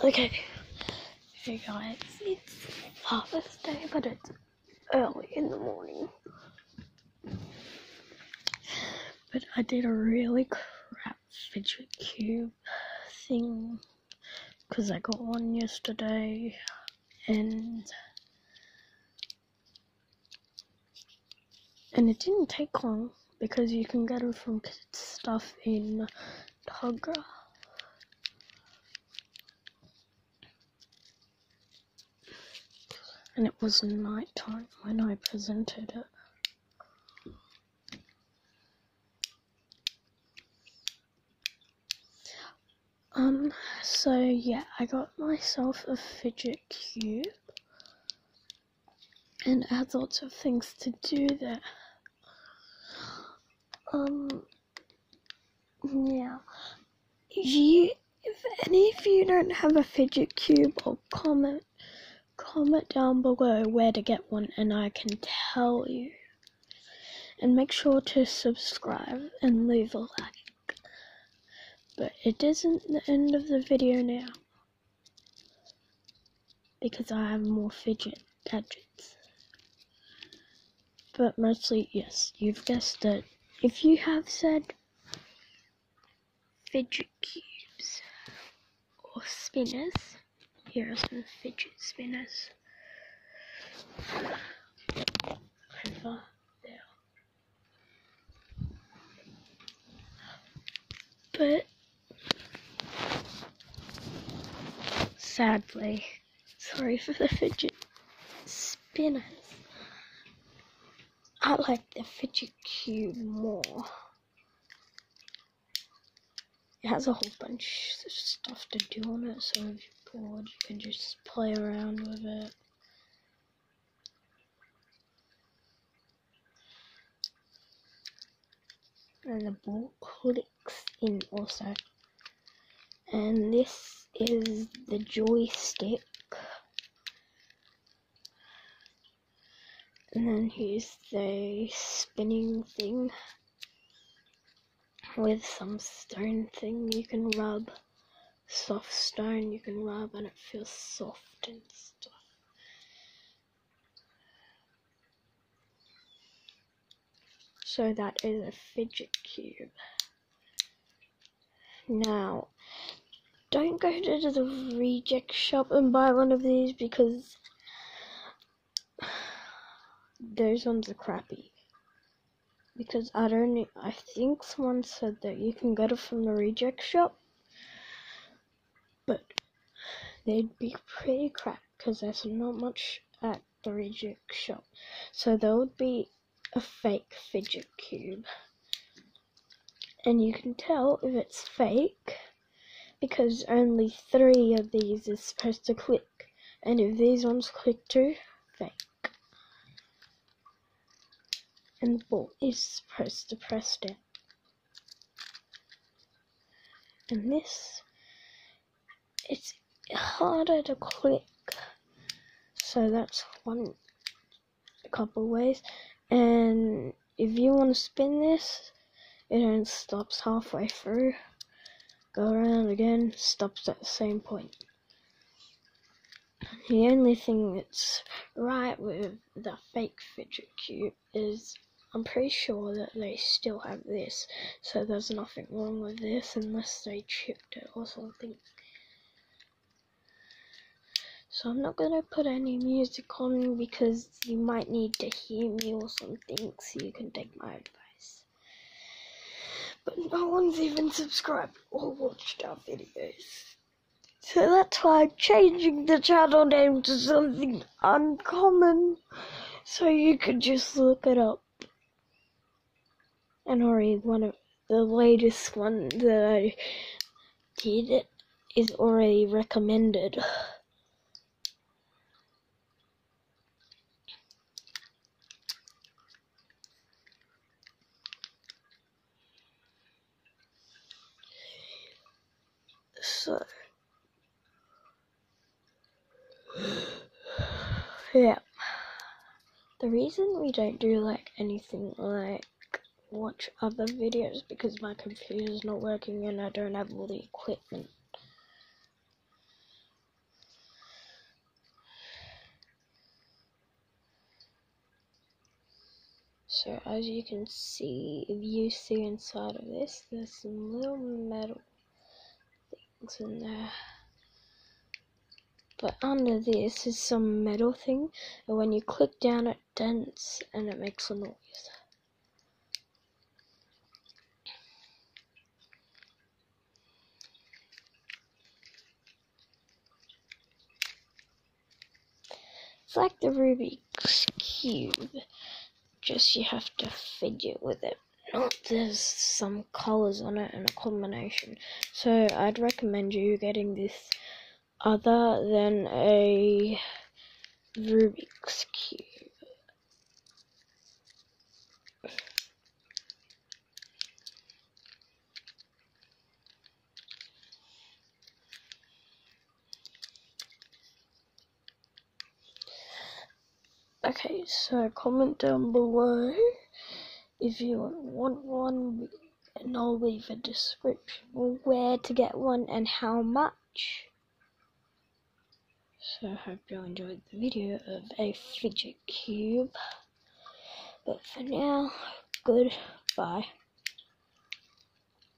Okay, hey guys, it's Harvest Day, but it's early in the morning. But I did a really crap fidget cube thing because I got one yesterday, and it didn't take long because you can get it from Kids Stuff in Tugra. And it was night time when I presented it. So yeah, I got myself a fidget cube, and it has lots of things to do there. Yeah, if any of you don't have a fidget cube, or comment down below where to get one and I can tell you. And make sure to subscribe and leave a like. But it isn't the end of the video now, because I have more fidget gadgets. But mostly, yes, you've guessed it. If you have said fidget cubes or spinners, here are some fidget spinners. Over there. But sadly, sorry for the fidget spinners, I like the fidget cube more. It has a whole bunch of stuff to do on it, so if you're bored, you can just play around with it. And the ball clicks in also. And this is the joystick. And then here's the spinning thing with some stone thing you can rub. Soft stone you can rub, and it feels soft and stuff. So that is a fidget cube. Now, don't go to the reject shop and buy one of these, because those ones are crappy. Because I think someone said that you can get it from the reject shop, but they'd be pretty crap because there's not much at the reject shop. So there would be a fake fidget cube, and you can tell if it's fake because only 3 of these is supposed to click, and if these ones click too, fake. And the ball is supposed to press down. And this, it's harder to click, so that's a couple ways. And if you want to spin this, it only stops halfway through. Go around again, stops at the same point. The only thing that's right with the fake fidget cube is I'm pretty sure that they still have this, so there's nothing wrong with this unless they chipped it or something. So I'm not going to put any music on because you might need to hear me or something, so you can take my advice. But no one's even subscribed or watched our videos. So that's why I'm changing the channel name to something uncommon, so you could just look it up. And already one of the latest one that I did is already recommended. So yeah, the reason we don't do like anything like watch other videos because my computer's not working and I don't have all the equipment. So as you can see, if you see inside of this, there's some little metal things in there. But under this is some metal thing, and when you click down it dents and it makes a noise. It's like the Rubik's Cube, just you have to fidget with it. Not there's some colours on it and a combination. So I'd recommend you getting this other than a Rubik's Cube. Okay, so comment down below if you want one, and I'll leave a description where to get one and how much. So I hope you enjoyed the video of a fidget cube. But for now, goodbye.